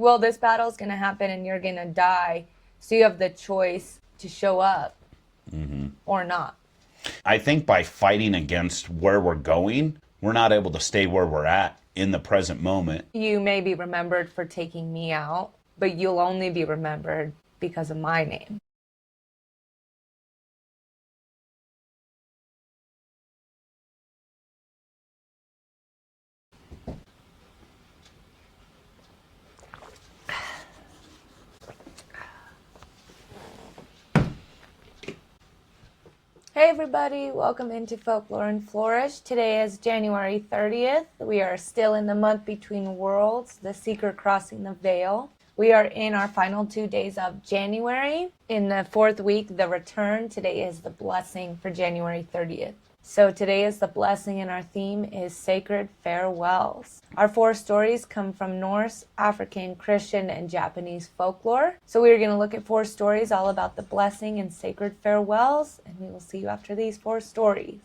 Well, this battle's going to happen and you're going to die. So you have the choice to show up or not. I think by fighting against where we're going, we're not able to stay where we're at in the present moment. You may be remembered for taking me out, but you'll only be remembered because of my name. Hey everybody, welcome into Folklore and Flourish. Today is January 30th. We are still in the month between worlds, the seeker crossing the veil. We are in our final 2 days of January. In the fourth week, the return. Today is the blessing for January 30th. So today is the blessing and our theme is sacred farewells. Our 4 stories come from Norse, African, Christian, and Japanese folklore. So we are going to look at 4 stories all about the blessing and sacred farewells, and we will see you after these 4 stories.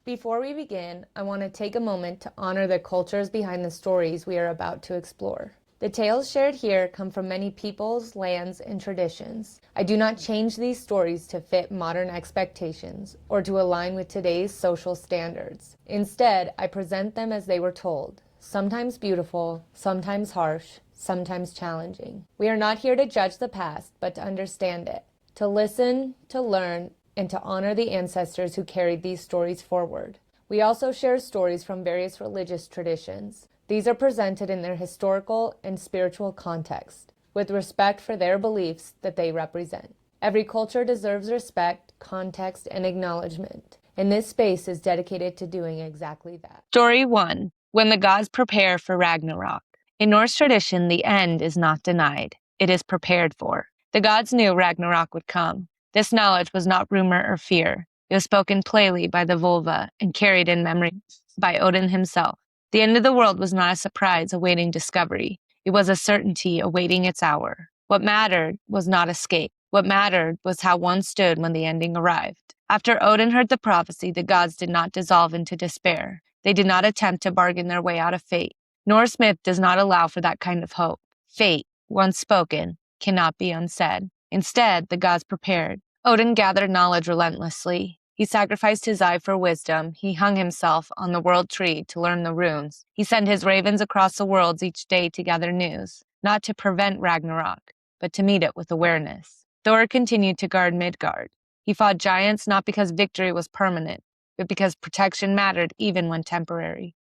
Before we begin, I want to take a moment to honor the cultures behind the stories we are about to explore. The tales shared here come from many peoples, lands, and traditions. I do not change these stories to fit modern expectations or to align with today's social standards. Instead, I present them as they were told, sometimes beautiful, sometimes harsh, sometimes challenging. We are not here to judge the past, but to understand it, to listen, to learn, and to honor the ancestors who carried these stories forward. We also share stories from various religious traditions. These are presented in their historical and spiritual context, with respect for their beliefs that they represent. Every culture deserves respect, context, and acknowledgement, and this space is dedicated to doing exactly that. Story 1. When the gods prepare for Ragnarök. In Norse tradition, the end is not denied. It is prepared for. The gods knew Ragnarök would come. This knowledge was not rumor or fear. It was spoken plainly by the vulva and carried in memory by Odin himself. The end of the world was not a surprise awaiting discovery. It was a certainty awaiting its hour. What mattered was not escape. What mattered was how one stood when the ending arrived. After Odin heard the prophecy, the gods did not dissolve into despair. They did not attempt to bargain their way out of fate. Norse myth does not allow for that kind of hope. Fate, once spoken, cannot be unsaid. Instead, the gods prepared. Odin gathered knowledge relentlessly. He sacrificed his eye for wisdom. He hung himself on the world tree to learn the runes. He sent his ravens across the worlds each day to gather news, not to prevent Ragnarök, but to meet it with awareness. Thor continued to guard Midgard. He fought giants not because victory was permanent, but because protection mattered even when temporary.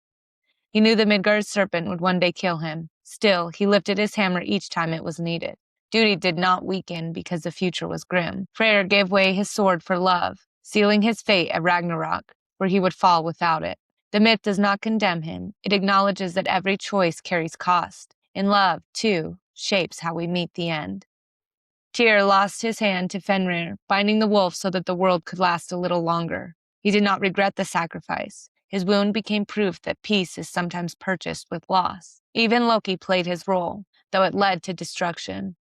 He knew the Midgard serpent would one day kill him. Still, he lifted his hammer each time it was needed. Duty did not weaken because the future was grim. Freyr gave away his sword for love, sealing his fate at Ragnarök, where he would fall without it. The myth does not condemn him. It acknowledges that every choice carries cost. And love, too, shapes how we meet the end. Tyr lost his hand to Fenrir, binding the wolf so that the world could last a little longer. He did not regret the sacrifice. His wound became proof that peace is sometimes purchased with loss. Even Loki played his role, though it led to destruction.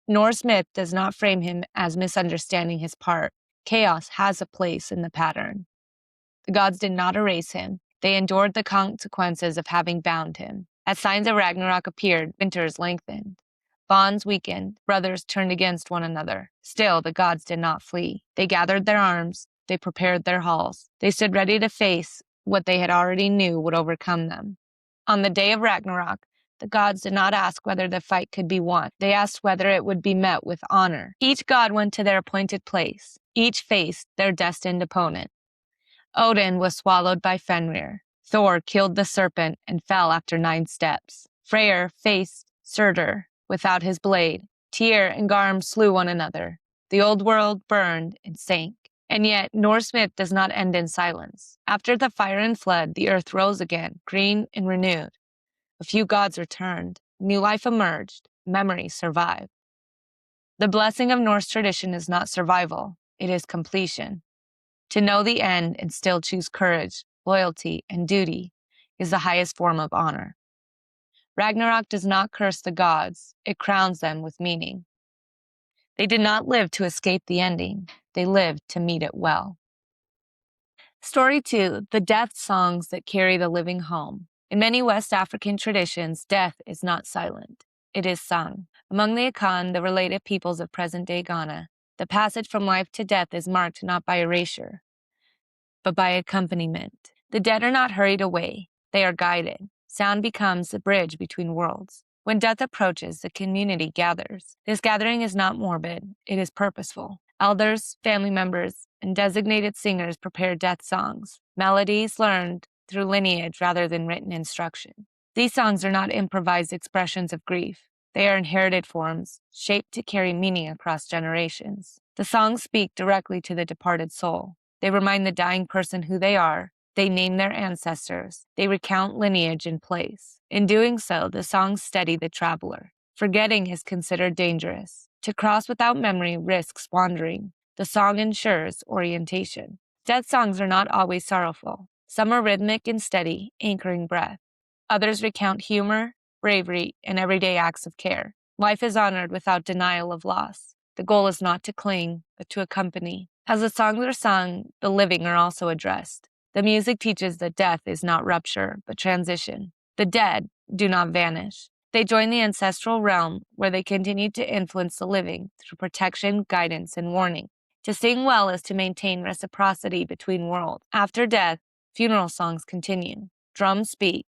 Norse myth does not frame him as misunderstanding his part. Chaos has a place in the pattern. The gods did not erase him. They endured the consequences of having bound him. As signs of Ragnarök appeared, winters lengthened. Bonds weakened, brothers turned against one another. Still, the gods did not flee. They gathered their arms, they prepared their halls. They stood ready to face what they had already knew would overcome them. On the day of Ragnarök, the gods did not ask whether the fight could be won. They asked whether it would be met with honor. Each god went to their appointed place. Each faced their destined opponent. Odin was swallowed by Fenrir. Thor killed the serpent and fell after 9 steps. Freyr faced Surtur without his blade. Tyr and Garm slew one another. The old world burned and sank. And yet, Norse myth does not end in silence. After the fire and flood, the earth rose again, green and renewed. A few gods returned. New life emerged. Memory survived. The blessing of Norse tradition is not survival. It is completion. To know the end and still choose courage, loyalty, and duty is the highest form of honor. Ragnarök does not curse the gods, it crowns them with meaning. They did not live to escape the ending, they lived to meet it well. Story 2, the death songs that carry the living home. In many West African traditions, death is not silent. It is sung. Among the Akan, the related peoples of present-day Ghana, the passage from life to death is marked not by erasure, but by accompaniment. The dead are not hurried away, they are guided. Sound becomes the bridge between worlds. When death approaches, the community gathers. This gathering is not morbid, it is purposeful. Elders, family members, and designated singers prepare death songs, melodies learned through lineage rather than written instruction. These songs are not improvised expressions of grief. They are inherited forms, shaped to carry meaning across generations. The songs speak directly to the departed soul. They remind the dying person who they are. They name their ancestors. They recount lineage and place. In doing so, the songs steady the traveler. Forgetting is considered dangerous. To cross without memory risks wandering. The song ensures orientation. Death songs are not always sorrowful. Some are rhythmic and steady, anchoring breath. Others recount humor, bravery, and everyday acts of care. Life is honored without denial of loss. The goal is not to cling, but to accompany. As the songs are sung, the living are also addressed. The music teaches that death is not rupture, but transition. The dead do not vanish. They join the ancestral realm, where they continue to influence the living through protection, guidance, and warning. To sing well is to maintain reciprocity between worlds. After death, funeral songs continue. Drums speak.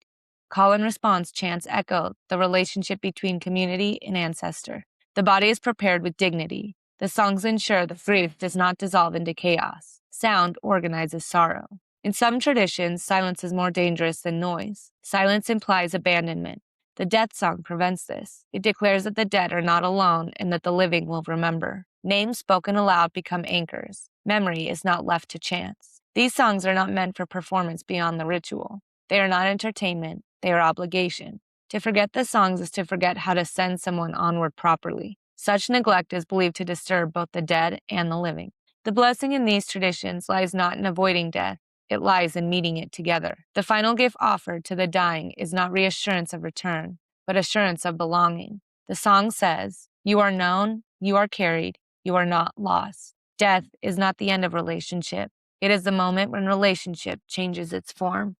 Call and response chants echo the relationship between community and ancestor. The body is prepared with dignity. The songs ensure the grief does not dissolve into chaos. Sound organizes sorrow. In some traditions, silence is more dangerous than noise. Silence implies abandonment. The death song prevents this. It declares that the dead are not alone and that the living will remember. Names spoken aloud become anchors. Memory is not left to chance. These songs are not meant for performance beyond the ritual. They are not entertainment, they are obligation. To forget the songs is to forget how to send someone onward properly. Such neglect is believed to disturb both the dead and the living. The blessing in these traditions lies not in avoiding death, it lies in meeting it together. The final gift offered to the dying is not reassurance of return, but assurance of belonging. The song says, "You are known, you are carried, you are not lost." Death is not the end of relationship. It is the moment when relationship changes its form.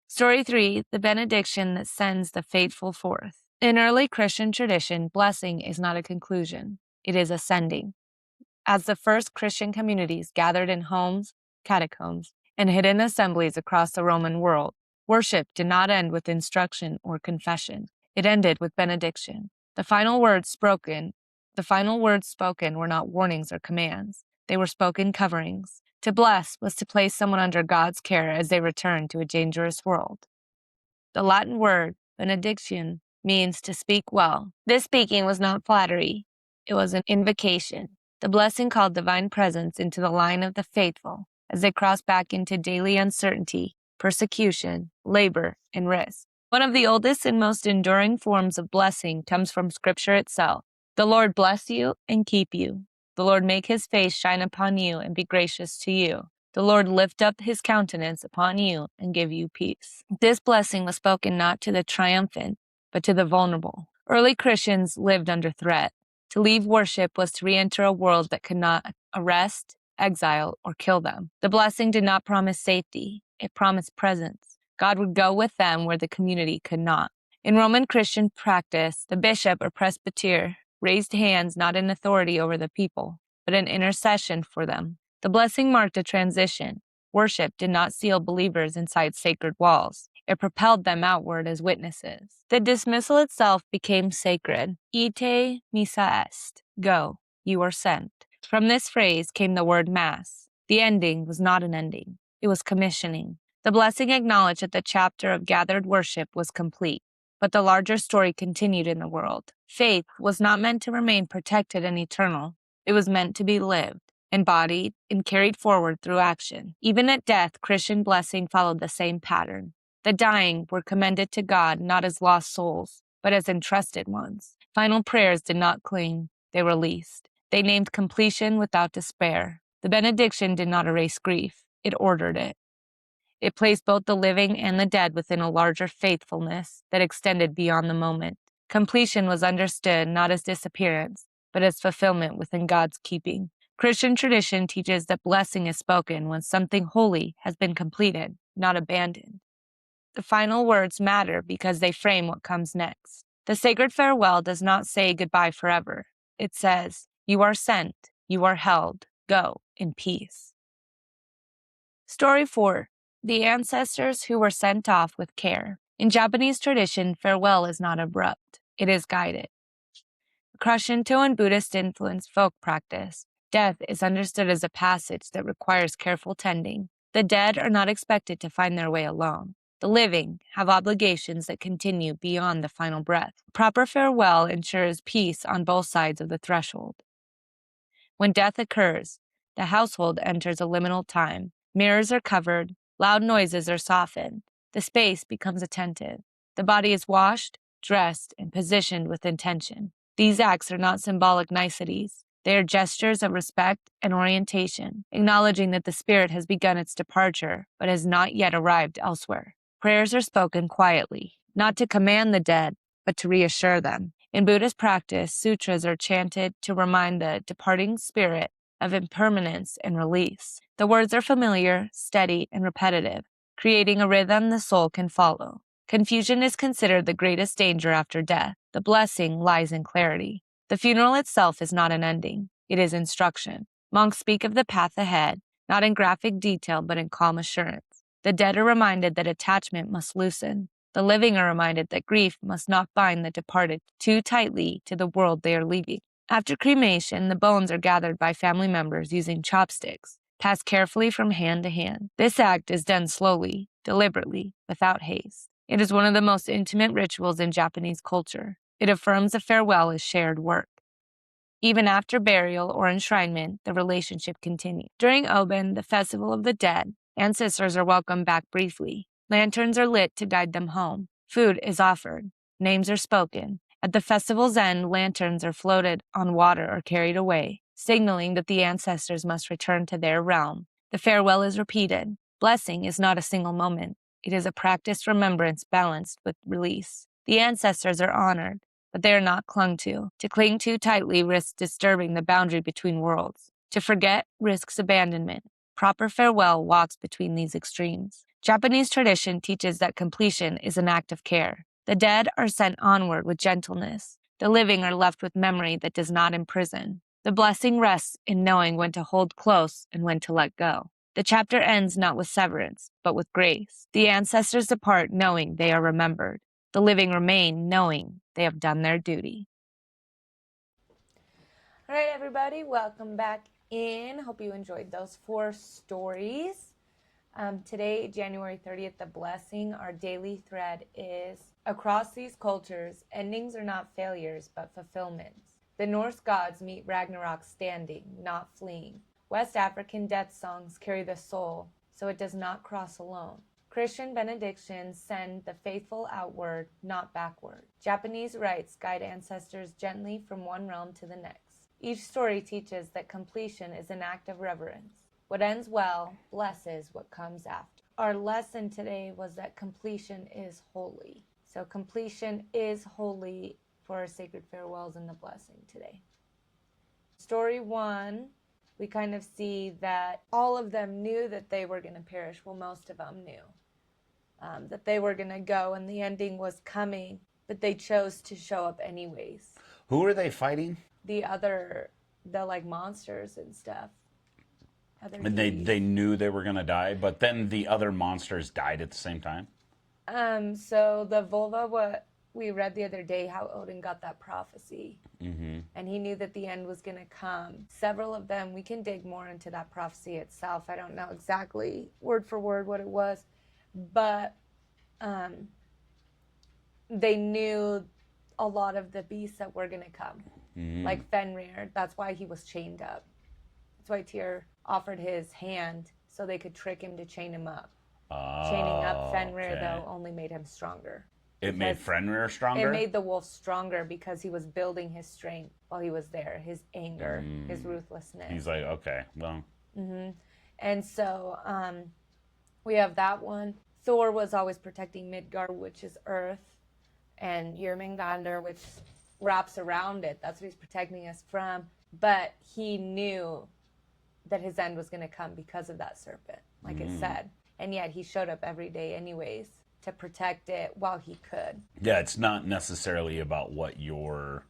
Story 3, the benediction that sends the faithful forth. In early Christian tradition, blessing is not a conclusion. It is a sending. As the first Christian communities gathered in homes, catacombs, and hidden assemblies across the Roman world, worship did not end with instruction or confession. It ended with benediction. The final words spoken were not warnings or commands. They were spoken coverings. To bless was to place someone under God's care as they returned to a dangerous world. The Latin word benediction means to speak well. This speaking was not flattery. It was an invocation. The blessing called divine presence into the line of the faithful as they crossed back into daily uncertainty, persecution, labor, and risk. One of the oldest and most enduring forms of blessing comes from Scripture itself. The Lord bless you and keep you. The Lord make his face shine upon you and be gracious to you. The Lord lift up his countenance upon you and give you peace. This blessing was spoken not to the triumphant, but to the vulnerable. Early Christians lived under threat. To leave worship was to re-enter a world that could not arrest, exile, or kill them. The blessing did not promise safety. It promised presence. God would go with them where the community could not. In Roman Christian practice, the bishop or presbyter raised hands not in authority over the people, but in intercession for them. The blessing marked a transition. Worship did not seal believers inside sacred walls. It propelled them outward as witnesses. The dismissal itself became sacred. Ite missa est. Go, you are sent. From this phrase came the word mass. The ending was not an ending. It was commissioning. The blessing acknowledged that the chapter of gathered worship was complete, but the larger story continued in the world. Faith was not meant to remain protected and eternal. It was meant to be lived, embodied, and carried forward through action. Even at death, Christian blessing followed the same pattern. The dying were commended to God not as lost souls, but as entrusted ones. Final prayers did not cling, they released. They named completion without despair. The benediction did not erase grief, it ordered it. It placed both the living and the dead within a larger faithfulness that extended beyond the moment. Completion was understood not as disappearance, but as fulfillment within God's keeping. Christian tradition teaches that blessing is spoken when something holy has been completed, not abandoned. The final words matter because they frame what comes next. The sacred farewell does not say goodbye forever. It says, "You are sent, you are held, go in peace." Story 4. The ancestors who were sent off with care. In Japanese tradition, farewell is not abrupt. It is guided. Across Shinto and Buddhist-influenced folk practice, death is understood as a passage that requires careful tending. The dead are not expected to find their way alone. The living have obligations that continue beyond the final breath. Proper farewell ensures peace on both sides of the threshold. When death occurs, the household enters a liminal time. Mirrors are covered, loud noises are softened. The space becomes attentive. The body is washed, dressed, and positioned with intention. These acts are not symbolic niceties. They are gestures of respect and orientation, acknowledging that the spirit has begun its departure, but has not yet arrived elsewhere. Prayers are spoken quietly, not to command the dead, but to reassure them. In Buddhist practice, sutras are chanted to remind the departing spirit of impermanence and release. The words are familiar, steady, and repetitive, creating a rhythm the soul can follow. Confusion is considered the greatest danger after death. The blessing lies in clarity. The funeral itself is not an ending. It is instruction. Monks speak of the path ahead, not in graphic detail, but in calm assurance. The dead are reminded that attachment must loosen. The living are reminded that grief must not bind the departed too tightly to the world they are leaving. After cremation, the bones are gathered by family members using chopsticks, passed carefully from hand to hand. This act is done slowly, deliberately, without haste. It is one of the most intimate rituals in Japanese culture. It affirms a farewell as shared work. Even after burial or enshrinement, the relationship continues. During Oben, the festival of the dead, ancestors are welcomed back briefly. Lanterns are lit to guide them home. Food is offered. Names are spoken. At the festival's end, lanterns are floated on water or carried away, signaling that the ancestors must return to their realm. The farewell is repeated. Blessing is not a single moment. It is a practiced remembrance balanced with release. The ancestors are honored, but they are not clung to. To cling too tightly risks disturbing the boundary between worlds. To forget risks abandonment. Proper farewell walks between these extremes. Japanese tradition teaches that completion is an act of care. The dead are sent onward with gentleness. The living are left with memory that does not imprison. The blessing rests in knowing when to hold close and when to let go. The chapter ends not with severance, but with grace. The ancestors depart knowing they are remembered. The living remain knowing they have done their duty. All right, everybody, welcome back in. Hope you enjoyed those 4 stories. Today, January 30th, the blessing, our daily thread is, across these cultures, endings are not failures, but fulfillments. The Norse gods meet Ragnarök standing, not fleeing. West African death songs carry the soul, so it does not cross alone. Christian benedictions send the faithful outward, not backward. Japanese rites guide ancestors gently from one realm to the next. Each story teaches that completion is an act of reverence. What ends well blesses what comes after. Our lesson today was that completion is holy. So completion is holy for our sacred farewells and the blessing today. Story 1, we kind of see that all of them knew that they were going to perish. Well, most of them knew that they were going to go and the ending was coming, but they chose to show up anyways. Who are they fighting? The like monsters and stuff. And they knew they were going to die, but then the other monsters died at the same time? So the vulva, what we read the other day, how Odin got that prophecy. Mm-hmm. And he knew that the end was going to come. Several of them, we can dig more into that prophecy itself. I don't know exactly word for word what it was, but they knew a lot of the beasts that were going to come. Mm-hmm. Like Fenrir, that's why he was chained up. That's why Tyr offered his hand so they could trick him to chain him up. Chaining up Fenrir, though, only made him stronger. It made Fenrir stronger? It made the wolf stronger because he was building his strength while he was there, his anger, his ruthlessness. He's like, okay, well. And so we have that one. Thor was always protecting Midgard, which is Earth, and Jormungandr, which wraps around it. That's what he's protecting us from. But he knew that his end was going to come because of that serpent, like it said. And yet he showed up every day anyways to protect it while he could. Yeah, it's not necessarily about what you're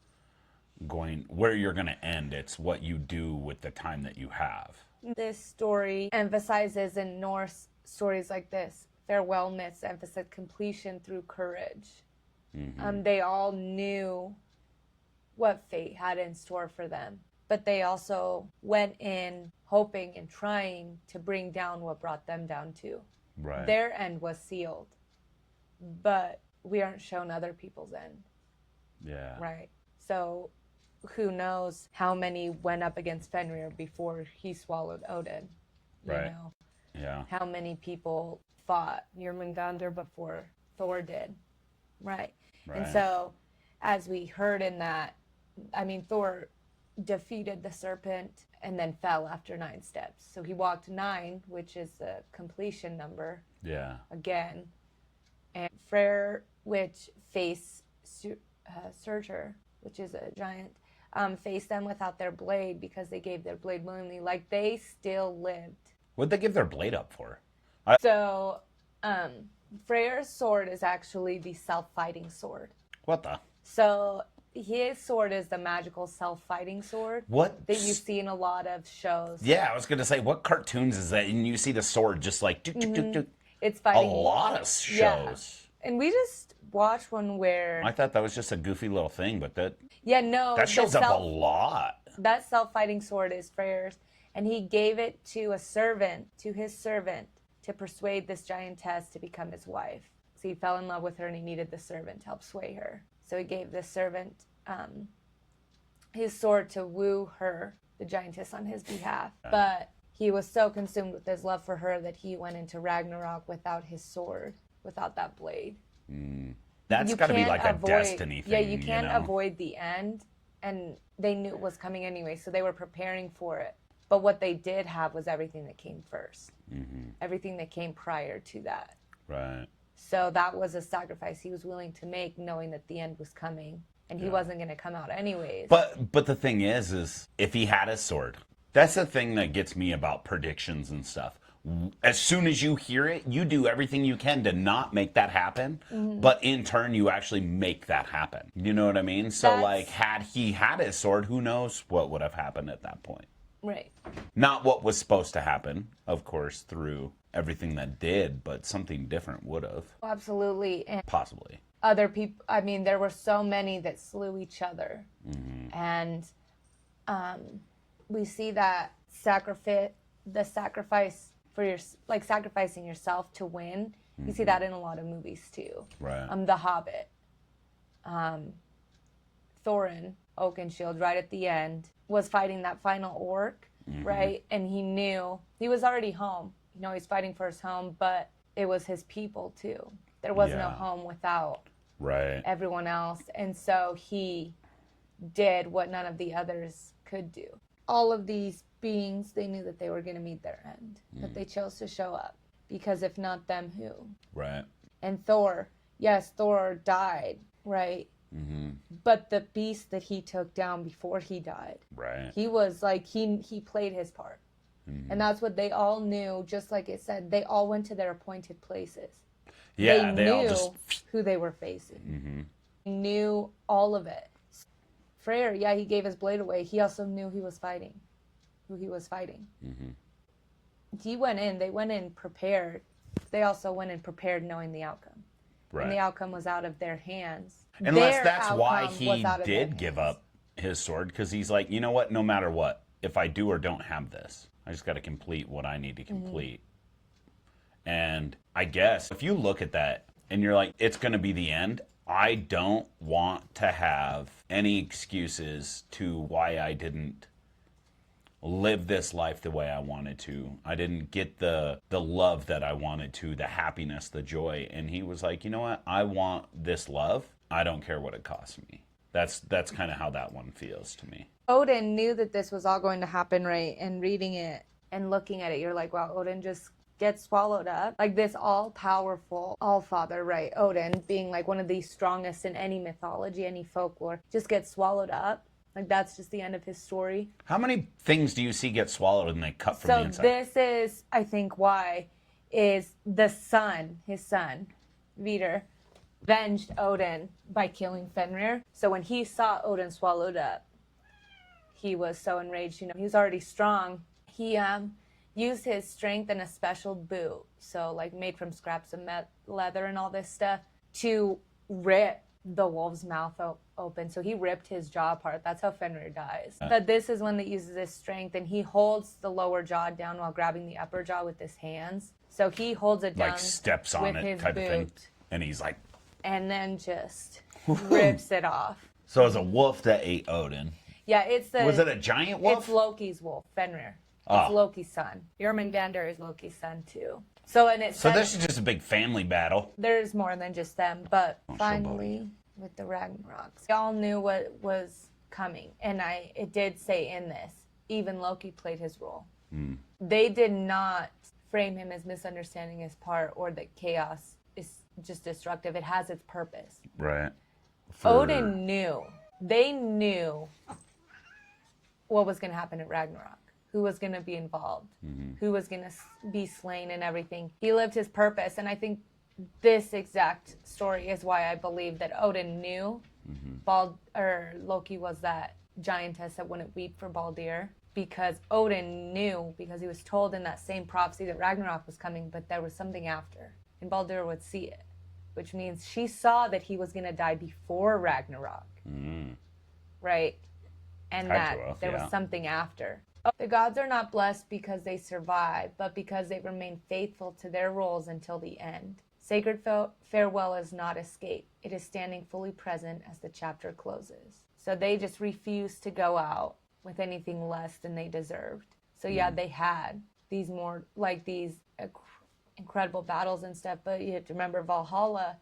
where you're going to end. It's what you do with the time that you have. This story emphasizes in Norse stories like this, farewell myths emphasize completion through courage. They all knew what fate had in store for them, but they also went in hoping and trying to bring down what brought them down too. Right. Their end was sealed, but we aren't shown other people's end. Yeah. Right. So who knows how many went up against Fenrir before he swallowed Odin? You know? Yeah. How many people fought Jormungandr before Thor did? Right. And so, as we heard in that, I mean, Thor defeated the serpent and then fell after 9 steps. So he walked 9, which is the completion number. Yeah. Again. And Freyr, which faced Surtur, which is a giant, faced them without their blade because they gave their blade willingly. Like, they still lived. What'd they give their blade up for? So, Freyr's sword is actually the self-fighting sword. What the? So, his sword is the magical self-fighting sword. What? That you see in a lot of shows. Yeah, I was going to say, what cartoons is that? And you see the sword just like... It's fighting. A lot of shows. Yeah. And we just watched one where... I thought that was just a goofy little thing, but that... Yeah, no. That shows up a lot. That self-fighting sword is Freyr's. And he gave it to his servant, to persuade this giantess to become his wife. So he fell in love with her and he needed the servant to help sway her. So he gave the servant his sword to woo her, the giantess, on his behalf. But he was so consumed with his love for her that he went into Ragnarok without his sword, without that blade. That's got to be like a destiny thing. Yeah, you can't avoid the end. And they knew it was coming anyway, so they were preparing for it. But what they did have was everything that came first. Everything that came prior to that. Right. So that was a sacrifice he was willing to make, knowing that the end was coming. And he wasn't going to come out anyways. But the thing is if he had his sword, that's the thing that gets me about predictions and stuff. As soon as you hear it, you do everything you can to not make that happen. But in turn, you actually make that happen. You know what I mean? So, like, had he had his sword, who knows what would have happened at that point. Right. Not what was supposed to happen, of course, through everything that did, but something different would have. Absolutely. And possibly. Other people, I mean, there were so many that slew each other. And we see that the sacrifice for your, like sacrificing yourself to win. You see that in a lot of movies too. Right. The Hobbit. Thorin Oakenshield, right at the end, was fighting that final orc, right? And he knew he was already home. You know, he's fighting for his home, but it was his people too. There was no home without everyone else. And so he did what none of the others could do. All of these beings, they knew that they were going to meet their end, but they chose to show up because if not them, who? Right. And Thor, yes, Thor died, right? But the beast that he took down before he died, he was like, he played his part. And that's what they all knew, just like it said, they all went to their appointed places. Yeah, they knew all just... who they were facing. They knew all of it. Freyr, yeah, he gave his blade away. He also knew he was fighting, who he was fighting. They went in prepared. They also went in prepared knowing the outcome. And the outcome was out of their hands. Unless that's why he did give up his sword, because he's like, you know what, no matter what, if I do or don't have this, I just got to complete what I need to complete. And I guess if you look at that and you're like, it's going to be the end, I don't want to have any excuses to why I didn't live this life the way I wanted to. I didn't get the love that I wanted to, the happiness, the joy. And he was like, you know what? I want this love. I don't care what it costs me. That's kind of how that one feels to me. Odin knew that this was all going to happen, right? And reading it and looking at it, you're like, wow, Odin just gets swallowed up. Like this all-powerful all-father, right? Odin, being like one of the strongest in any mythology, any folklore, just gets swallowed up. Like that's just the end of his story. How many things do you see get swallowed and they cut from the inside? So this is, I think, why is the son, his son, Vidar, avenged Odin by killing Fenrir. So when he saw Odin swallowed up, he was so enraged. You know, he was already strong. He used his strength in a special boot, so like made from scraps of leather and all this stuff, to rip the wolf's mouth open. So he ripped his jaw apart. That's how Fenrir dies. But this is one that uses his strength, and he holds the lower jaw down while grabbing the upper jaw with his hands. So he holds it down, like steps on with it his type boot, of thing. And he's like, and then just rips it off. so it was a wolf that ate Odin. Yeah, it's the. Was it a giant wolf? It's Loki's wolf, Fenrir. It's Loki's son. Jormungandr is Loki's son too. So So this is just a big family battle. There's more than just them, but finally with the Ragnaroks, we all knew what was coming, and it did say in this, even Loki played his role. They did not frame him as misunderstanding his part or that chaos is just destructive. It has its purpose. Right. Odin knew. They knew what was going to happen at Ragnarok. Who was going to be involved, who was going to be slain and everything. He lived his purpose, and I think this exact story is why I believe that Odin knew Loki was that giantess that wouldn't weep for Baldur, because Odin knew, because he was told in that same prophecy that Ragnarok was coming, but there was something after, and Baldur would see it, which means she saw that he was going to die before Ragnarok, right? And that there was something after. The gods are not blessed because they survive, but because they remain faithful to their roles until the end. Sacred farewell is not escape. It is standing fully present as the chapter closes. So they just refused to go out with anything less than they deserved. So yeah, they had these more, like these incredible battles and stuff, but you have to remember Valhalla,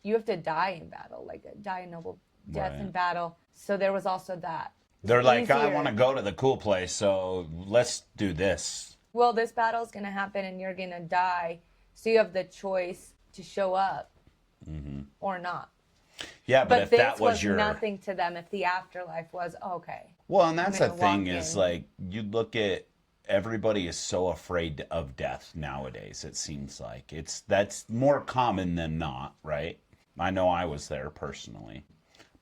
you have to die in battle, like die a noble death in battle. So there was also that. They're like, I want to go to the cool place, so let's do this. Well, this battle's going to happen and you're going to die, so you have the choice to show up or not. Yeah, but if that was your... nothing to them, if the afterlife was, okay. Well, and that's the thing is, like, you look at, everybody is so afraid of death nowadays, it seems like. That's more common than not, right? I know I was there personally.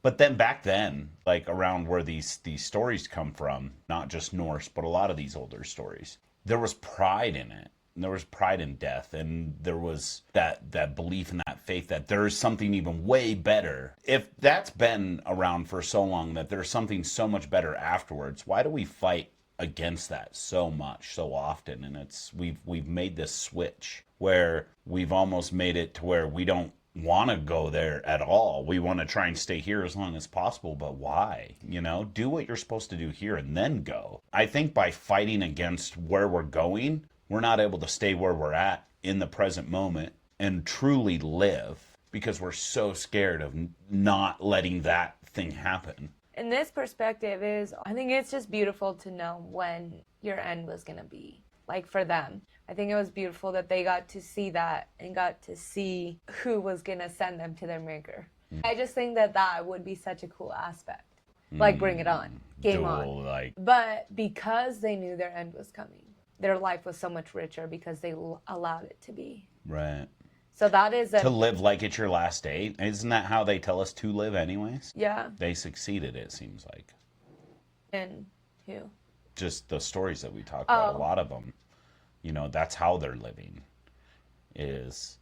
But then back then, like around where these stories come from, not just Norse, but a lot of these older stories, there was pride in it. And there was pride in death. And there was that belief and that faith that there is something even way better. If that's been around for so long, that there's something so much better afterwards, why do we fight against that so much, so often? And we've made this switch where we've almost made it to where we don't want to go there at all. We want to try and stay here as long as possible, but why? You know, do what you're supposed to do here and then go. I think by fighting against where we're going, we're not able to stay where we're at in the present moment and truly live, because we're so scared of not letting that thing happen. And this perspective is, I think it's just beautiful to know when your end was going to be. Like for them, I think it was beautiful that they got to see that and got to see who was going to send them to their maker. I just think that would be such a cool aspect. Like, bring it on. Game on. Like... But because they knew their end was coming, their life was so much richer because they allowed it to be. Right. So that is to live like it's your last day. Isn't that how they tell us to live anyways? Yeah. They succeeded, it seems like. And who? Just the stories that we talked about, a lot of them. You know, that's how they're living. Is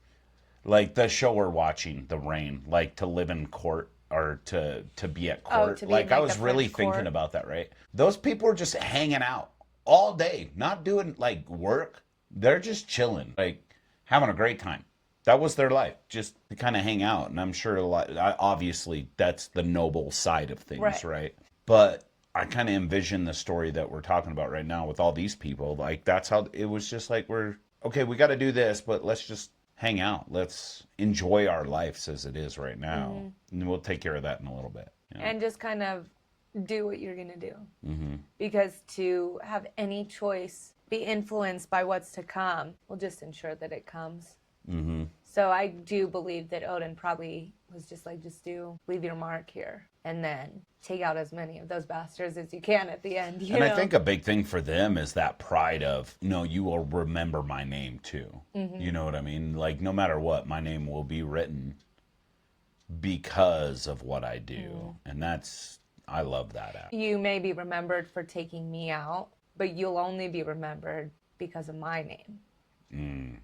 like the show we're watching, The Rain, like to live in court or to be at court. Like I was really thinking about that, right? Those people are just hanging out all day, not doing like work. They're just chilling, like having a great time. That was their life, just to kind of hang out. And I'm sure obviously that's the noble side of things, right? But I kind of envision the story that we're talking about right now with all these people. Like, that's how it was, just like, okay, we got to do this, but let's just hang out. Let's enjoy our lives as it is right now. And we'll take care of that in a little bit. You know? And just kind of do what you're going to do. Because to have any choice be influenced by what's to come will just ensure that it comes. So I do believe that Odin probably was just like, leave your mark here. And then take out as many of those bastards as you can at the end. You know? I think a big thing for them is that pride of, no, you will remember my name too. You know what I mean? Like, no matter what, my name will be written because of what I do. And I love that. You may be remembered for taking me out, but you'll only be remembered because of my name.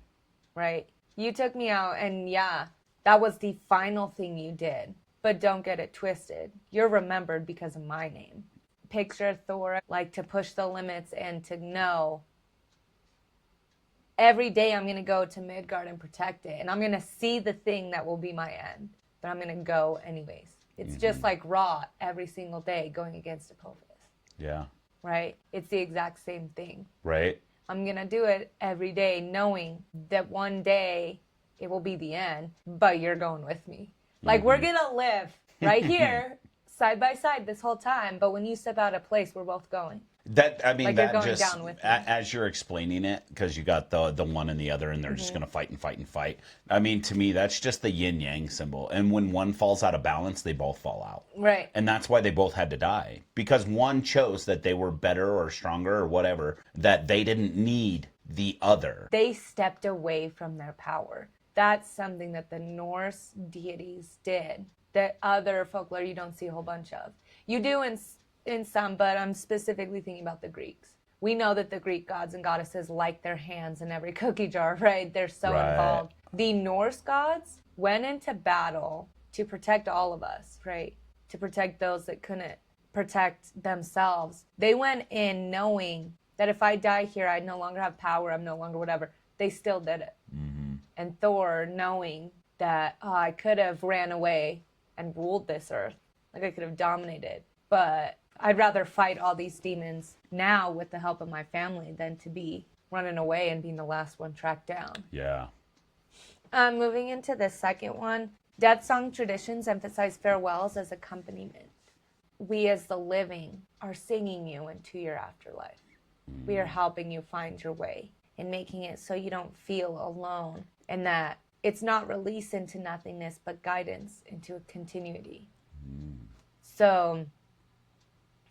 Right? You took me out, and yeah, that was the final thing you did. But don't get it twisted. You're remembered because of my name. Picture Thor, like, to push the limits and to know every day I'm going to go to Midgard and protect it. And I'm going to see the thing that will be my end. But I'm going to go anyways. It's just like Ra every single day going against Apophis. Yeah. Right? It's the exact same thing. Right. I'm going to do it every day knowing that one day it will be the end, but you're going with me. Like, we're going to live right here, side by side this whole time, but when you step out of place, we're both going. That Like, that you're going just, down with me. as you're explaining it, because you got the one and the other, and they're just going to fight and fight and fight. I mean, to me, that's just the yin-yang symbol. And when one falls out of balance, they both fall out. Right. And that's why they both had to die. Because one chose that they were better or stronger or whatever, that they didn't need the other. They stepped away from their power. That's something that the Norse deities did that other folklore you don't see a whole bunch of. You do in some, but I'm specifically thinking about the Greeks. We know that the Greek gods and goddesses like their hands in every cookie jar, right? They're so involved. The Norse gods went into battle to protect all of us, right? To protect those that couldn't protect themselves. They went in knowing that if I die here, I no longer have power, I'm no longer whatever. They still did it. And Thor, knowing that I could have ran away and ruled this earth, like I could have dominated, but I'd rather fight all these demons now with the help of my family than to be running away and being the last one tracked down. Yeah. Moving into the second one, death song traditions emphasize farewells as accompaniment. We as the living are singing you into your afterlife. We are helping you find your way and making it so you don't feel alone, and that it's not release into nothingness, but guidance into a continuity. So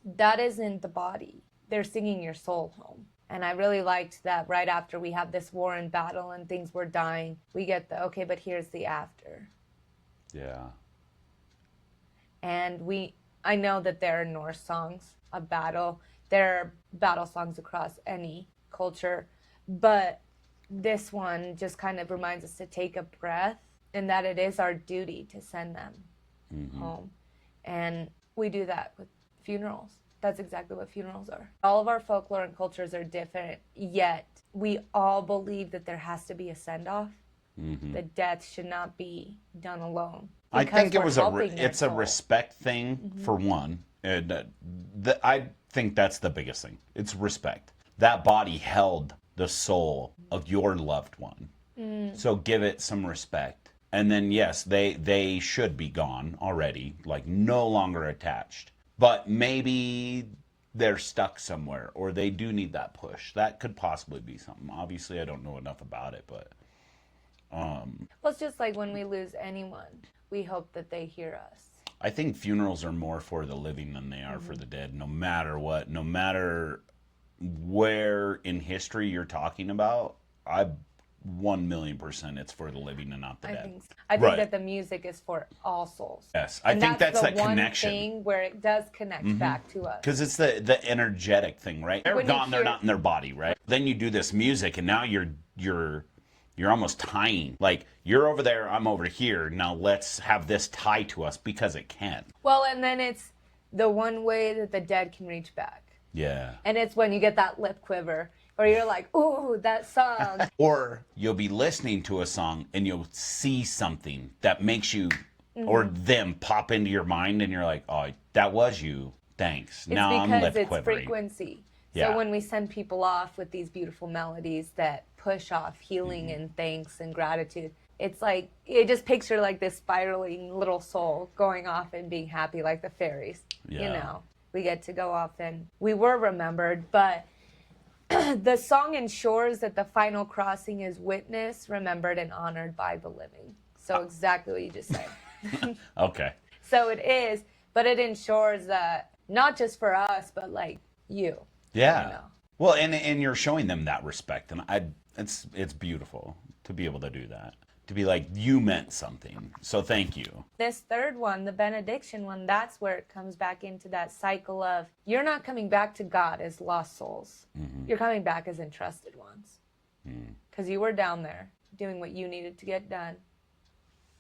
that isn't the body. They're singing your soul home. And I really liked that right after we have this war and battle and things were dying, we get the, okay, but here's the after. Yeah. And I know that there are Norse songs of battle. There are battle songs across any culture, but this one just kind of reminds us to take a breath and that it is our duty to send them home. And we do that with funerals. That's exactly what funerals are. All of our folklore and cultures are different, yet we all believe that there has to be a send-off. The death should not be done alone. I think it's a respect thing for one. And I think that's the biggest thing. It's respect. That body held the soul of your loved one. So give it some respect. And then, yes, they should be gone already, like no longer attached. But maybe they're stuck somewhere, or they do need that push. That could possibly be something. Obviously, I don't know enough about it, but... Well, it's just like when we lose anyone, we hope that they hear us. I think funerals are more for the living than they are for the dead, no matter what. No matter where in history you're talking about, 1,000,000% it's for the living and not the dead. I think that the music is for all souls. Yes, I think that's that connection. One thing where it does connect back to us. Because it's the energetic thing, right? They're gone, they're not in their body, right? Then you do this music, and now you're almost tying. Like, you're over there, I'm over here. Now let's have this tie to us because it can. Well, and then it's the one way that the dead can reach back. Yeah. And it's when you get that lip quiver, or you're like, ooh, that song. Or you'll be listening to a song and you'll see something that makes you or them pop into your mind, and you're like, oh, that was you Thanks. It's Now I'm because lip it's quivering. frequency. Yeah. So when we send people off with these beautiful melodies that push off healing and thanks and gratitude, it's like, it just picture like this spiraling little soul going off and being happy like the fairies. You Yeah. know, we get to go off and we were remembered, but the song ensures that the final crossing is witnessed, remembered, and honored by the living. So exactly what you just said. Okay. So it is, but it ensures that not just for us, but like you. Yeah. You know. Well, and you're showing them that respect, and it's beautiful to be able to do that. To be like, you meant something, so thank you. This third one, the benediction one, that's where it comes back into that cycle of you're not coming back to God as lost souls. You're coming back as entrusted ones. Because you were down there doing what you needed to get done.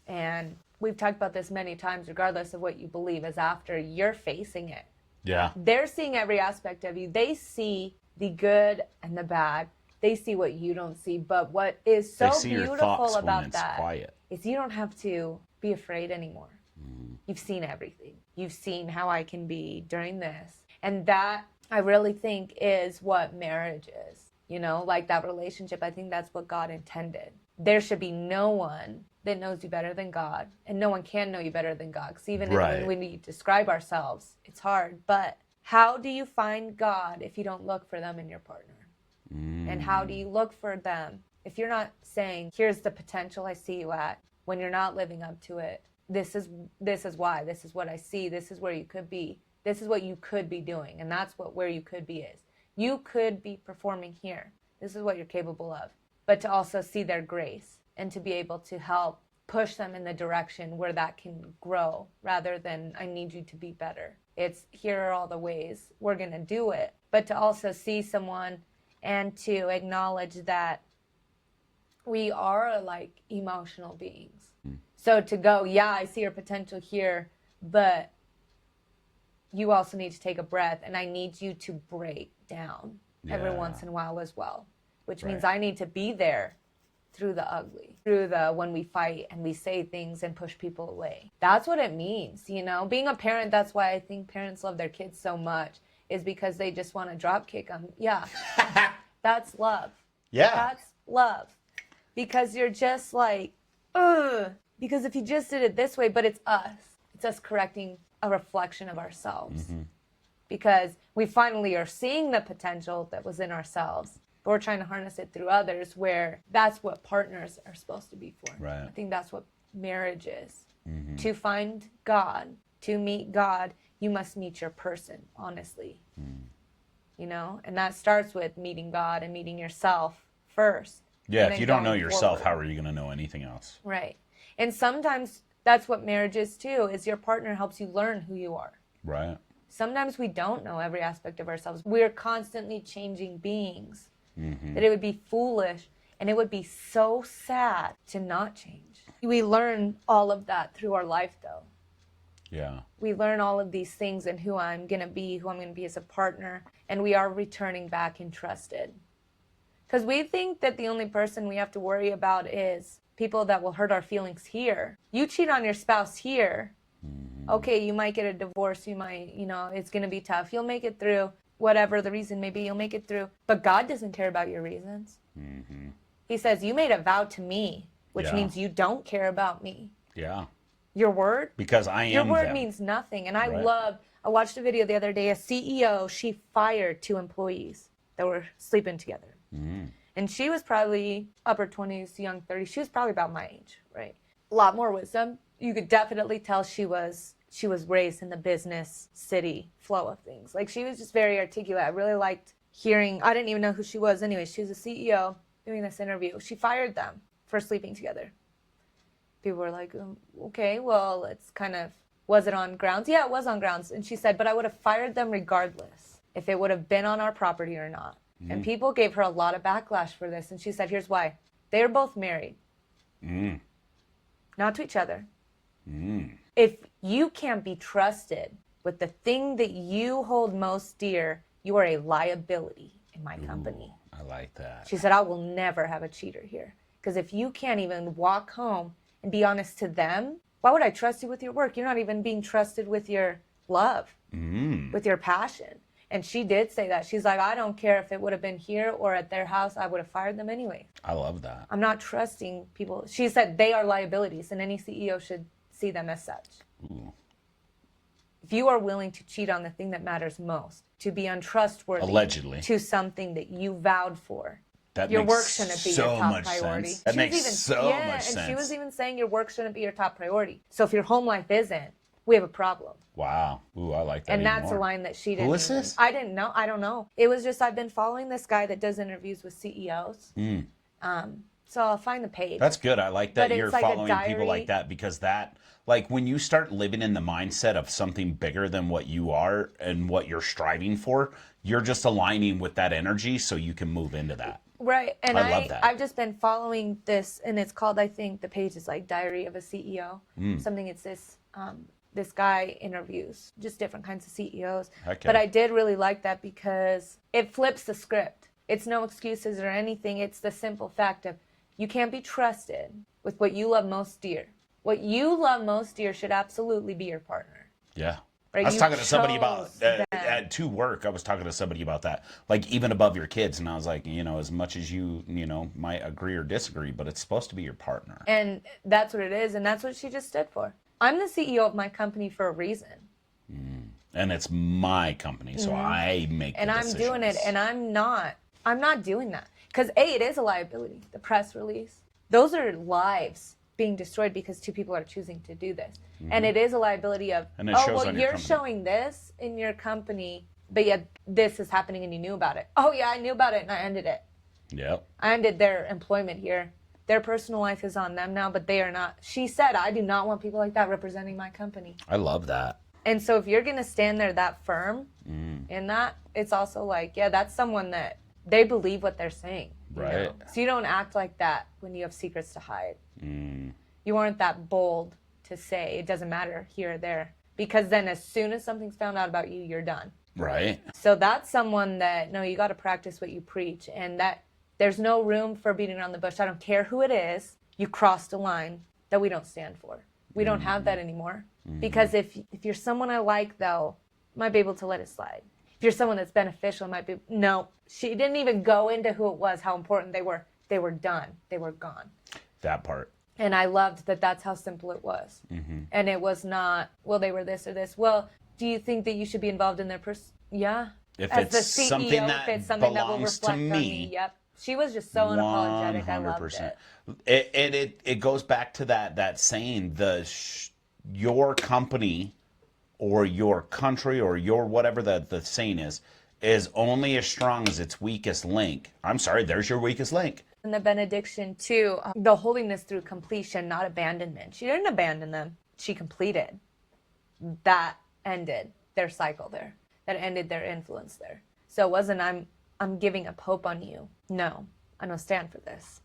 And we've talked about this many times, regardless of what you believe, is after you're facing it. Yeah. They're seeing every aspect of you. They see the good and the bad. They see what you don't see. But what is so They see your thoughts beautiful about when it's that quiet. is you don't have to be afraid anymore. You've seen everything. You've seen how I can be during this. And that, I really think, is what marriage is. You know, like that relationship. I think that's what God intended. There should be no one that knows you better than God. And no one can know you better than God. Because even Right. when we describe ourselves, it's hard. But how do you find God if you don't look for them in your partner? And how do you look for them if you're not saying, here's the potential I see you at, when you're not living up to it? This is why. This is what I see. This is where you could be. This is what you could be doing. And that's where you could be is. You could be performing here. This is what you're capable of. But to also see their grace and to be able to help push them in the direction where that can grow rather than I need you to be better. It's here are all the ways we're going to do it. But to also see someone and to acknowledge that we are like emotional beings. So to go, yeah, I see your potential here, but you also need to take a breath and I need you to break down every once in a while as well, which means I need to be there through the ugly, through the when we fight and we say things and push people away. That's what it means, you know? Being a parent, that's why I think parents love their kids so much, is because they just want to drop kick them. Yeah, that's love. Yeah. That's love. Because you're just like, ugh. Because if you just did it this way, but it's us correcting a reflection of ourselves. Because we finally are seeing the potential that was in ourselves, but we're trying to harness it through others, where that's what partners are supposed to be for. Right. I think that's what marriage is. To find God, to meet God, you must meet your person, honestly. You know, and that starts with meeting God and meeting yourself first. Yeah, and if then you don't know going yourself, forward. how are you going to know anything else? Right. And sometimes that's what marriage is too, is your partner helps you learn who you are. Right. Sometimes we don't know every aspect of ourselves. We're constantly changing beings. That it would be foolish and it would be so sad to not change. We learn all of that through our life though. Yeah. We learn all of these things and who I'm going to be, who I'm going to be as a partner, and we are returning back entrusted. Because we think that the only person we have to worry about is people that will hurt our feelings here. You cheat on your spouse here, okay, you might get a divorce, you might, you know, it's going to be tough. You'll make it through, whatever the reason may be, you'll make it through. But God doesn't care about your reasons. He says, you made a vow to me, which means you don't care about me. Yeah. Your word? Because I am Your word them. means nothing. And I Right. watched a video the other day, a CEO, she fired 2 employees that were sleeping together. And she was probably upper 20s, young 30s. She was probably about my age, right? A lot more wisdom. You could definitely tell she was raised in the business city flow of things. Like she was just very articulate. I really liked hearing, I didn't even know who she was anyway. She was a CEO doing this interview. She fired them for sleeping together. People were like, okay, well, it's kind of, was it on grounds? Yeah, it was on grounds. And she said, but I would have fired them regardless if it would have been on our property or not. And people gave her a lot of backlash for this. And she said, here's why. They were both married. Not to each other. If you can't be trusted with the thing that you hold most dear, you are a liability in my company. I like that. She said, I will never have a cheater here. Because if you can't even walk home and be honest to them, why would I trust you with your work? You're not even being trusted with your love, with your passion. And she did say that. She's like, I don't care if it would have been here or at their house. I would have fired them anyway. I love that. I'm not trusting people. She said they are liabilities, and any CEO should see them as such. Ooh. If you are willing to cheat on the thing that matters most, to be untrustworthy, allegedly, to something that you vowed for, that your makes work shouldn't be so your top much priority. sense. That makes so much and sense. she was even saying your work shouldn't be your top priority. So if your home life isn't, we have a problem. Wow. Ooh, I like that. And even that's more. a line that she didn't. Who is this? I didn't know. I don't know. It was just I've been following this guy that does interviews with CEOs. So I'll find the page. That's good. I like that But you're it's like a following people diary. like that, because that, like, when you start living in the mindset of something bigger than what you are and what you're striving for, you're just aligning with that energy so you can move into that. Right. And I love that. I've just been following this, and it's called, I think the page is like Diary of a CEO. Something. It's this guy interviews just different kinds of CEOs. Okay. But I did really like that because it flips the script. It's no excuses or anything. It's the simple fact of you can't be trusted with what you love most dear. What you love most dear should absolutely be your partner. Yeah. Right? I was You talking to somebody about chose them. at work. I was talking to somebody about that, like even above your kids, and I was like, as much as you might agree or disagree, but it's supposed to be your partner. And that's what it is, and that's what she just stood for. I'm the CEO of my company for a reason. And it's my company, so I make And the I'm doing it, decisions. and I'm not doing that. Because it is a liability. The press release, those are lives being destroyed because two people are choosing to do this. And it is a liability of, And it shows on your you're company. showing this in your company, but yet this is happening and you knew about it. Oh yeah, I knew about it and I ended it. Yep. I ended their employment here. Their personal life is on them now, but they are not. She said, I do not want people like that representing my company. I love that. And so if you're going to stand there that firm in that, it's also like, yeah, that's someone that they believe what they're saying. You Right. know? So you don't act like that when you have secrets to hide. You aren't that bold to say it doesn't matter here or there. Because then as soon as something's found out about you, you're done. Right. So that's someone that, no, you got to practice what you preach. And that there's no room for beating around the bush. I don't care who it is. You crossed a line that we don't stand for. We don't have that anymore. Because if you're someone I like, though, might be able to let it slide. If you're someone that's beneficial, might be, no. She didn't even go into who it was, how important they were. They were done. They were gone. That part. And I loved that that's how simple it was. And it was not, well, they were this or this. Well, do you think that you should be involved in their yeah. If As it's the CEO, something that if it's something that will belongs reflect to on me, me. Yep. She was just so unapologetic. I loved 100%. it. It goes back to that saying, your company or your country or your whatever the saying is only as strong as its weakest link. I'm sorry, there's your weakest link. And the benediction, too, the holiness through completion, not abandonment. She didn't abandon them. She completed. That ended their cycle there. That ended their influence there. So it wasn't, I'm giving up hope on you. No, I don't stand for this.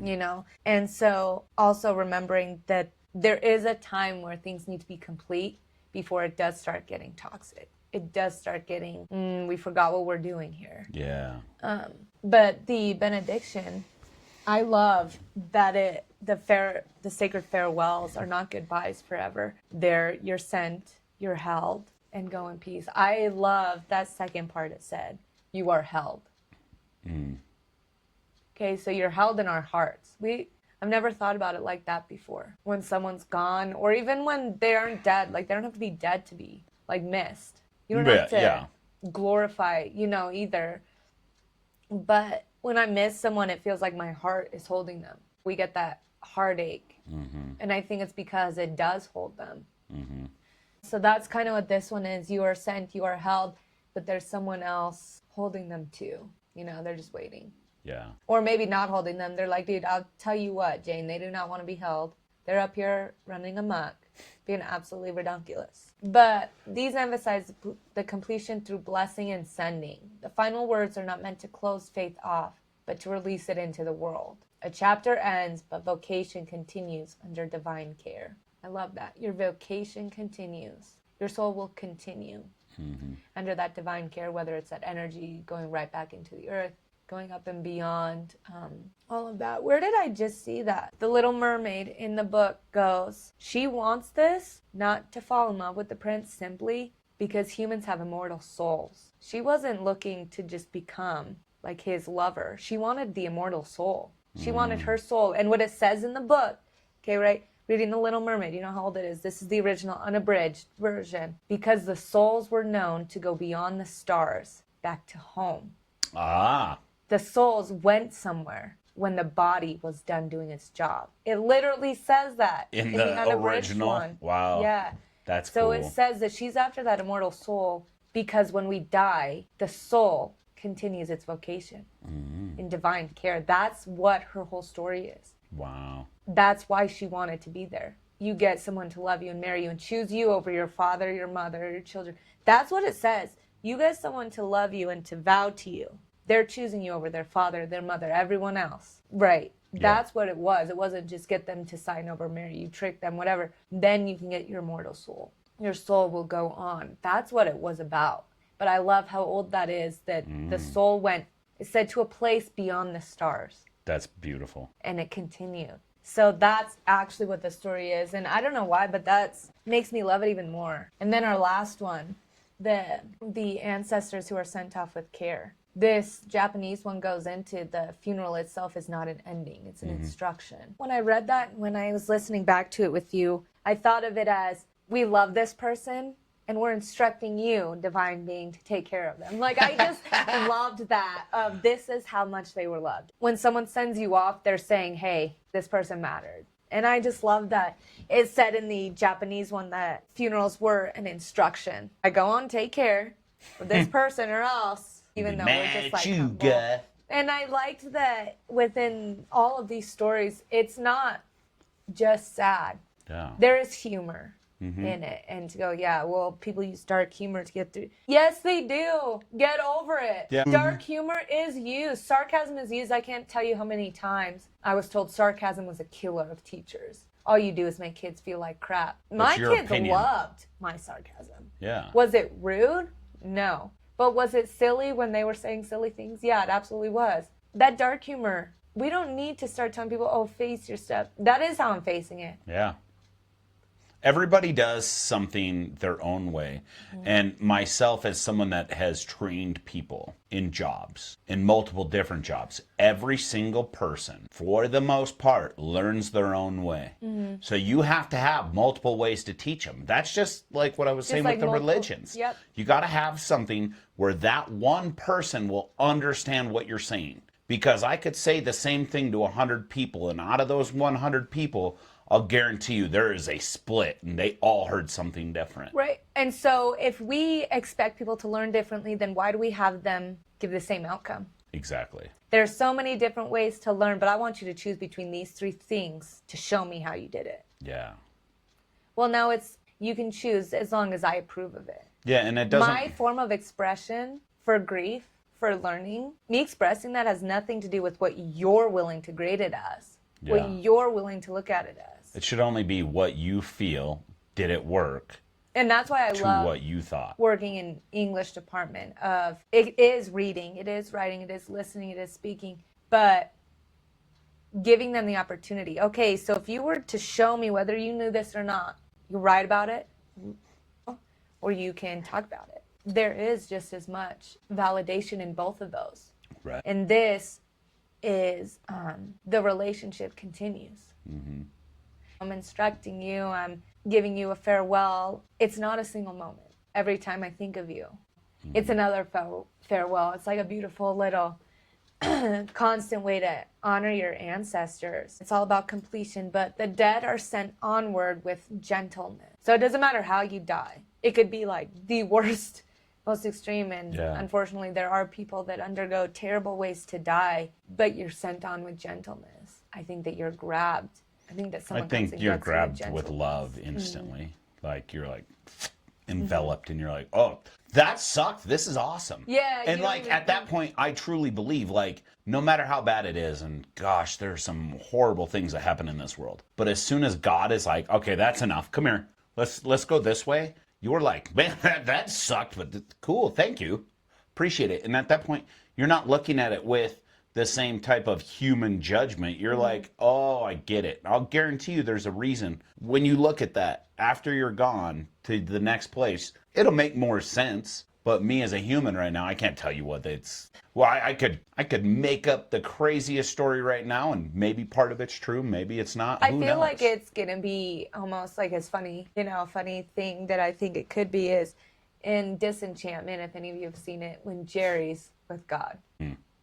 You know? And so also remembering that there is a time where things need to be complete before it does start getting toxic. It does start getting, we forgot what we're doing here. Yeah. But the benediction, I love that the sacred farewells are not goodbyes forever. You're sent, you're held, and go in peace. I love that second part it said, you are held. Okay, so you're held in our hearts. I've never thought about it like that before. When someone's gone, or even when they aren't dead, like they don't have to be dead to be like missed. You don't have to glorify, either. But when I miss someone, it feels like my heart is holding them. We get that heartache. And I think it's because it does hold them. So that's kind of what this one is. You are sent, you are held, but there's someone else holding them too. They're just waiting. Yeah. Or maybe not holding them. They're like, dude, I'll tell you what, Jane, they do not want to be held. They're up here running amok, being absolutely redonkulous. But these emphasize the completion through blessing and sending. The final words are not meant to close faith off, but to release it into the world. A chapter ends, but vocation continues under divine care. I love that. Your vocation continues. Your soul will continue under that divine care, whether it's that energy going right back into the earth, going up and beyond all of that. Where did I just see that? The Little Mermaid in the book goes, she wants this not to fall in love with the prince simply because humans have immortal souls. She wasn't looking to just become like his lover. She wanted the immortal soul. She wanted her soul. And what it says in the book, okay, right? Reading The Little Mermaid, you know how old it is. This is the original unabridged version. Because the souls were known to go beyond the stars back to home. Ah. The souls went somewhere when the body was done doing its job. It literally says that In the unabridged original? one. Wow. Yeah. That's so cool. it says that she's after that immortal soul because when we die, the soul continues its vocation in divine care. That's what her whole story is. Wow. That's why she wanted to be there. You get someone to love you and marry you and choose you over your father, your mother, your children. That's what it says. You get someone to love you and to vow to you. They're choosing you over their father, their mother, everyone else. Right. That's what it was. It wasn't just get them to sign over, marry you, trick them, whatever. Then you can get your immortal soul. Your soul will go on. That's what it was about. But I love how old that is, that the soul went, it said, to a place beyond the stars. That's beautiful. And it continued. So that's actually what the story is. And I don't know why, but that makes me love it even more. And then our last one, the ancestors who are sent off with care. This Japanese one goes into the funeral itself is not an ending. It's an instruction. When I read that, when I was listening back to it with you, I thought of it as, we love this person, and we're instructing you, divine being, to take care of them. Like, I just loved that. This is how much they were loved. When someone sends you off, they're saying, hey, this person mattered. And I just love that. It said in the Japanese one that funerals were an instruction. I go on, take care of this person or else, even though we're just like humble. And I liked that within all of these stories, it's not just sad. Yeah. There is humor in it. And to go, yeah, well, people use dark humor to get through. Yes, they do. Get over it. Yeah. Dark humor is used. Sarcasm is used. I can't tell you how many times I was told sarcasm was a killer of teachers. All you do is make kids feel like crap. My kids loved my sarcasm. Yeah. Was it rude? No. But was it silly when they were saying silly things? Yeah, it absolutely was. That dark humor, we don't need to start telling people, oh, face your stuff. That is how I'm facing it. Yeah. Everybody does something their own way. And myself, as someone that has trained people in jobs, in multiple different jobs, every single person, for the most part, learns their own way. So you have to have multiple ways to teach them. That's just like what I was saying with the religions. Yep. You got to have something where that one person will understand what you're saying. Because I could say the same thing to 100 people, and out of those 100 people, I'll guarantee you there is a split, and they all heard something different. Right. And so if we expect people to learn differently, then why do we have them give the same outcome? Exactly. There's so many different ways to learn, but I want you to choose between these three things to show me how you did it. Yeah. Well, now you can choose as long as I approve of it. Yeah, and it doesn't... My form of expression for grief, for learning, me expressing that has nothing to do with what you're willing to grade it as, what you're willing to look at it as. It should only be what you feel. Did it work? And that's why I love what you thought. Working in English department of it is reading, it is writing, it is listening, it is speaking, but giving them the opportunity. Okay, so if you were to show me whether you knew this or not, you write about it or you can talk about it. There is just as much validation in both of those. Right. And this is the relationship continues. I'm instructing you, I'm giving you a farewell. It's not a single moment. Every time I think of you, it's another farewell. It's like a beautiful little constant way to honor your ancestors. It's all about completion, but the dead are sent onward with gentleness. So it doesn't matter how you die. It could be like the worst, most extreme, and unfortunately there are people that undergo terrible ways to die, but you're sent on with gentleness. I think that you're grabbed. I think that someone you're grabbed with love instantly. Like you're like enveloped and you're like, oh, that sucked. This is awesome. Yeah. And like at that point, I truly believe like no matter how bad it is, and gosh, there's some horrible things that happen in this world. But as soon as God is like, okay, that's enough. Come here. Let's go this way. You're like, man, that sucked, but cool. Thank you. Appreciate it. And at that point, you're not looking at it with the same type of human judgment. You're like, oh, I get it. I'll guarantee you there's a reason. When you look at that after you're gone to the next place, it'll make more sense. But me as a human right now, I can't tell you what it's. Well, I could make up the craziest story right now, and maybe part of it's true, maybe it's not. I Who feel knows? like it's gonna be almost like as funny, a funny thing that I think it could be is in Disenchantment, if any of you have seen it, when Jerry's with God.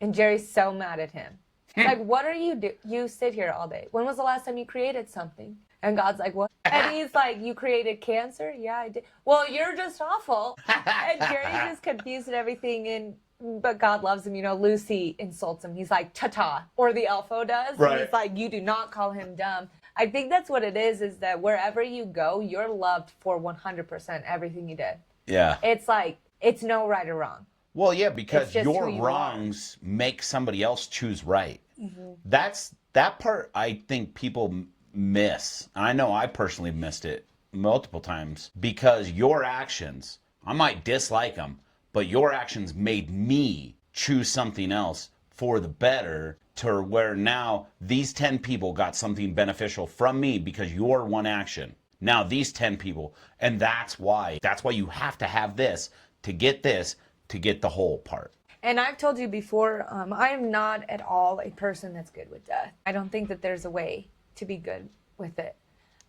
And Jerry's so mad at him. Like, what are you do? You sit here all day. When was the last time you created something? And God's like, what? And he's like, you created cancer? Yeah, I did. Well, you're just awful. And Jerry's just confused and everything. But God loves him. Lucy insults him. He's like, ta-ta. Or the elfo does. Right. And he's like, you do not call him dumb. I think that's what it is that wherever you go, you're loved for 100% everything you did. Yeah. It's like, it's no right or wrong. Well, yeah, because It's just your who you wrongs make somebody else choose right. That's that part I think people miss. I know I personally missed it multiple times because your actions, I might dislike them, but your actions made me choose something else for the better to where now these 10 people got something beneficial from me because your one action. Now these 10 people, and that's why you have to have this to get the whole part. And I've told you before, I am not at all a person that's good with death. I don't think that there's a way to be good with it.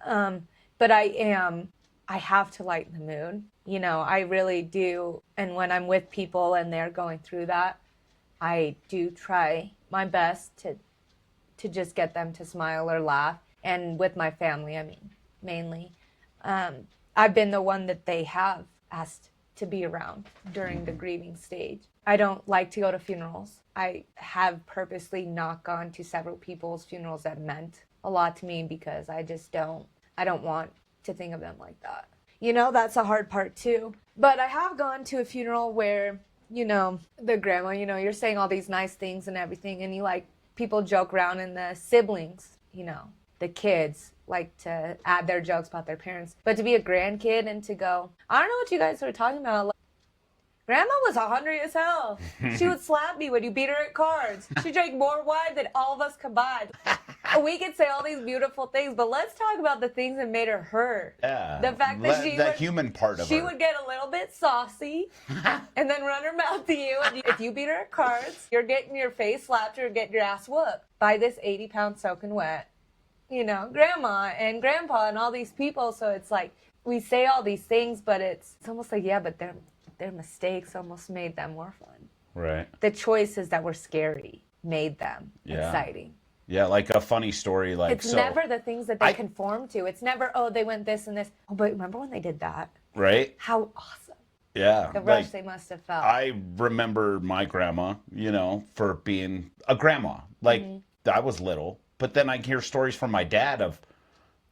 But I have to lighten the mood. I really do. And when I'm with people and they're going through that, I do try my best to just get them to smile or laugh. And with my family, I mean, mainly. I've been the one that they have asked to be around during the grieving stage. I don't like to go to funerals. I have purposely not gone to several people's funerals that meant a lot to me because I don't want to think of them like that. That's a hard part too. But I have gone to a funeral where, the grandma, you're saying all these nice things and everything, and people joke around, and the siblings, the kids like to add their jokes about their parents. But to be a grandkid and to go, I don't know what you guys are talking about. Grandma was hungry as hell. She would slap me when you beat her at cards. She drank more wine than all of us combined. We could say all these beautiful things, but let's talk about the things that made her hurt. Yeah. The fact that the human part of she her. would get a little bit saucy and then run her mouth to you. And if you beat her at cards, you're getting your face slapped or getting your ass whooped by this 80-pound soaking wet, grandma and grandpa and all these people. So it's like we say all these things, but it's almost like, yeah, but their mistakes almost made them more fun. Right. The choices that were scary made them exciting. Yeah, like a funny story. It's never the things that they conform to. It's never, they went this and this. Oh, but remember when they did that? Right. How awesome. Yeah. The rush they must have felt. I remember my grandma, for being a grandma. I was little, but then I hear stories from my dad of,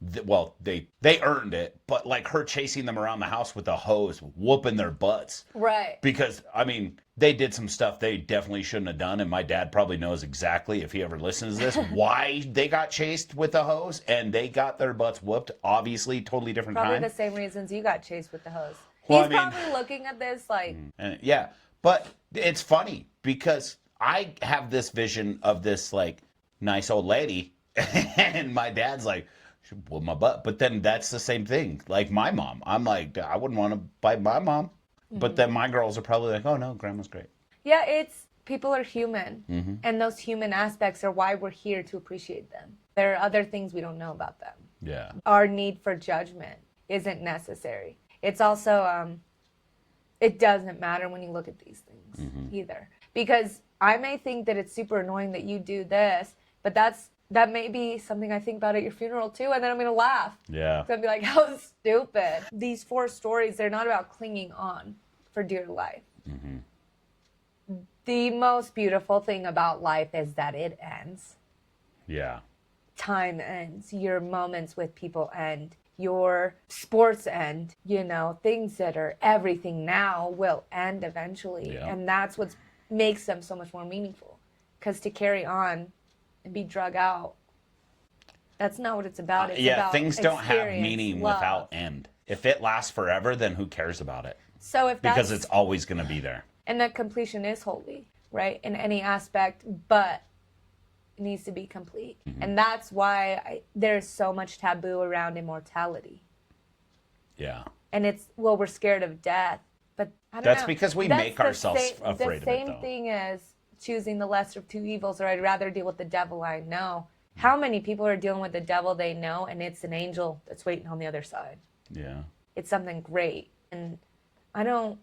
they earned it, but her chasing them around the house with a hose, whooping their butts. Right. Because, they did some stuff they definitely shouldn't have done, and my dad probably knows exactly, if he ever listens to this, why they got chased with a hose, and they got their butts whooped. Obviously, totally different probably time. The same reasons you got chased with the hose. Well, He's probably looking at this like... Yeah, but it's funny, because I have this vision of this, nice old lady, and my dad's like, she whooped my butt. But then that's the same thing. Like my mom. I'm like, I wouldn't want to bite my mom. Mm-hmm. But then my girls are probably like, oh no, grandma's great. Yeah, people are human. And those human aspects are why we're here to appreciate them. There are other things we don't know about them. Yeah. Our need for judgment isn't necessary. It's also, it doesn't matter when you look at these things either. Because I may think that it's super annoying that you do this, but that may be something I think about at your funeral too, and then I'm going to laugh. Yeah. So I'll be like, how stupid. These 4 stories, they're not about clinging on for dear life. The most beautiful thing about life is that it ends. Yeah. Time ends. Your moments with people end. Your sports end. Things that are everything now will end eventually. Yeah. And that's what makes them so much more meaningful. Because to carry on and be drug out, that's not what it's about. It's about things don't have meaning love. without end. If it lasts forever, then who cares about it? So if because it's always going to be there. And that completion is holy. right, in any aspect, but it needs to be complete. And that's why there's so much taboo around immortality. Yeah. And it's, well, we're scared of death, but I don't That's know. because we That's make ourselves afraid of it, The same though. thing as choosing the lesser of two evils, or I'd rather deal with the devil I know. How many people are dealing with the devil they know, and it's an angel that's waiting on the other side? Yeah. It's something great. And I don't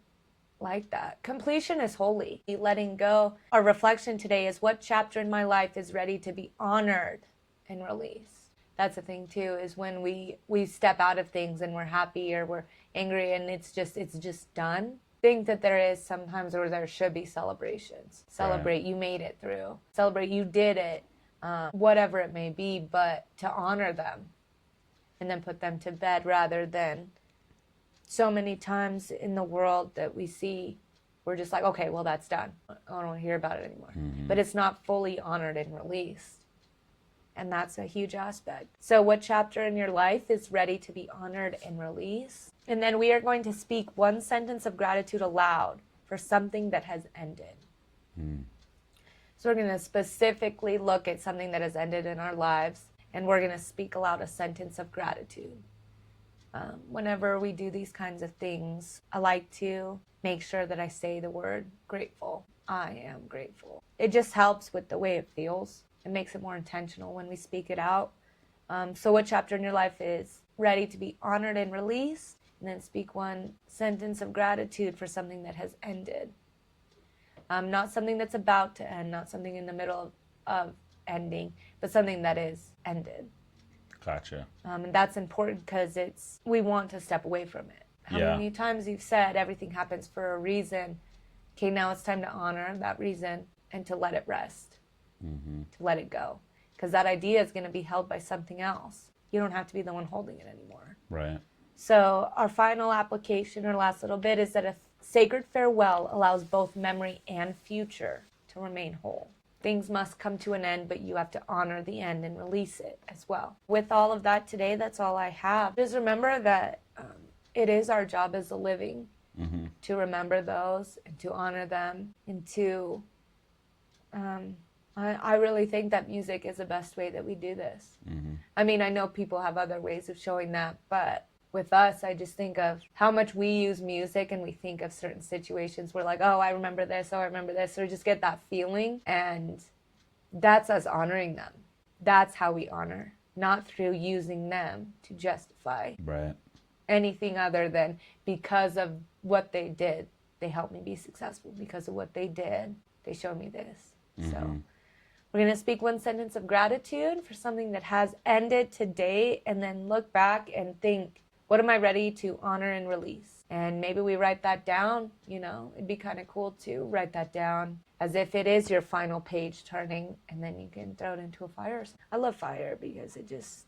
like that. Completion is holy. Letting go. Our reflection today is, what chapter in my life is ready to be honored and released? That's the thing too, is when we step out of things and we're happy or we're angry and it's just done. Think that there is sometimes where there should be celebrations. Celebrate you made it through. Celebrate you did it. Whatever it may be, but to honor them and then put them to bed, rather than so many times in the world that we see, we're just like, okay, well, that's done. I don't want to hear about it anymore. But it's not fully honored and released. And that's a huge aspect. So what chapter in your life is ready to be honored and released? And then we are going to speak one sentence of gratitude aloud for something that has ended. So we're going to specifically look at something that has ended in our lives, and we're going to speak aloud a sentence of gratitude. Whenever we do these kinds of things, I like to make sure that I say the word grateful. I am grateful. It just helps with the way it feels. It makes it more intentional when we speak it out. So what chapter in your life is ready to be honored and released? And then speak one sentence of gratitude for something that has ended. Not something that's about to end, not something in the middle of ending, but something that is ended. Gotcha. And that's important because we want to step away from it. How many times you've said everything happens for a reason? Okay, now it's time to honor that reason and to let it rest, to let it go. Because that idea is going to be held by something else. You don't have to be the one holding it anymore. Right. So our final application, or last little bit, is that a sacred farewell allows both memory and future to remain whole. Things must come to an end, but you have to honor the end and release it as well. With all of that today, that's all I have. Just remember that it is our job as a living to remember those and to honor them, and to, I really think that music is the best way that we do this. I mean, I know people have other ways of showing that, but with us, I just think of how much we use music, and we think of certain situations. We're like, oh, I remember this, oh, I remember this. So we just get that feeling, and that's us honoring them. That's how we honor, not through using them to justify anything other than because of what they did. They helped me be successful. Because of what they did, they showed me this. So we're going to speak one sentence of gratitude for something that has ended today, and then look back and think, what am I ready to honor and release? And maybe we write that down. It'd be kind of cool to write that down as if it is your final page turning, and then you can throw it into a fire. I love fire because it just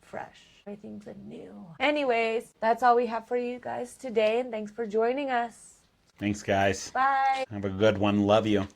fresh. Everything's new. Anyways, that's all we have for you guys today, and thanks for joining us. Thanks, guys. Bye. Have a good one. Love you.